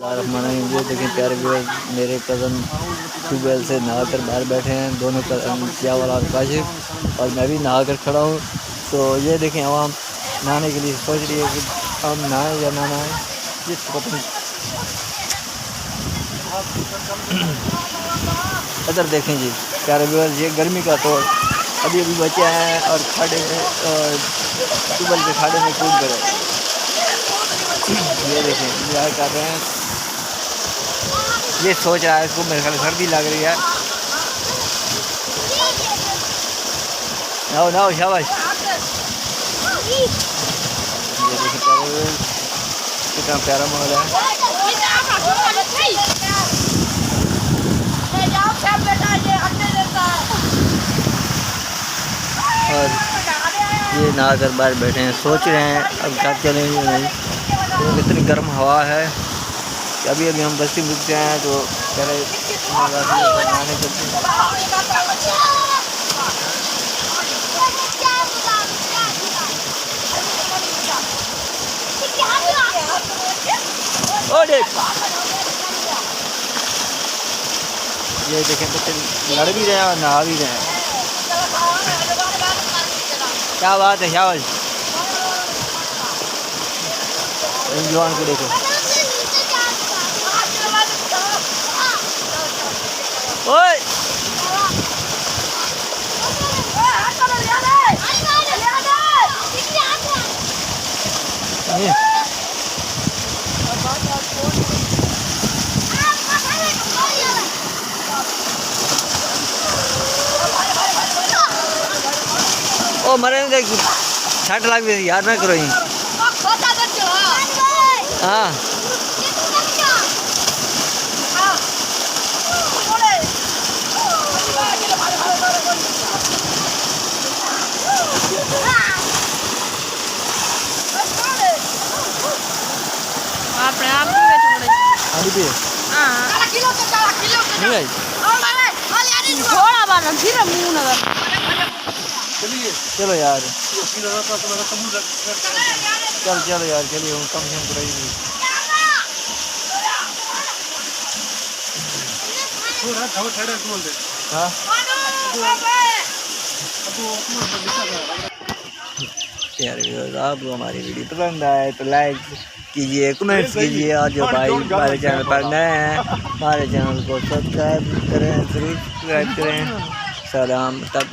ये देखें प्यारे व्यूअर्स, मेरे कज़न ट्यूबवेल से नहा कर बाहर बैठे हैं, दोनों सियावाल और काशिफ, और मैं भी नहा कर खड़ा हूँ। तो ये देखें आवाम नहाने के लिए सोच रही है कि हम नहाएं या ना नहाएं, ये पता नहीं। इधर देखें जी प्यारे व्यूअर्स, ये गर्मी का तौर अभी अभी बचे हैं और खाड़े में ट्यूबवेल के खाड़े में कूद गए। ये देखें इंतजार कर रहे हैं, ये सोच रहा है इसको मेरे ख्याल सर्दी लग रही है। नाओ नाओ शाबाश। ये देखिए कितना प्यारा माहौल है। और ये नहा कर बाहर बैठे हैं, सोच रहे हैं अब घर चलेंगे नहीं, तो इतनी गर्म हवा है कि अभी अभी हम बस्ती रुकते हैं तो कह रहे नहाने चलते हैं। ये देखें बच्चे लड़ भी रहे हैं और नहा भी रहे हैं। क्या बात है शाबाश। जवान को देखो, ओए ओ मरे देख छट लग गई यार, ना करो हाँ। अपने आप भी थोड़ा बार फिर मुंह नजर। चलो यार चल चलो यार चलिए, हम कम से कम कराइए। हाँ यार आपको हमारी वीडियो पसंद आए तो लाइक कीजिए, कमेंट्स कीजिए, और जो भाई हमारे चैनल पर नए हैं हमारे चैनल को सब्सक्राइब करें। सलाम तब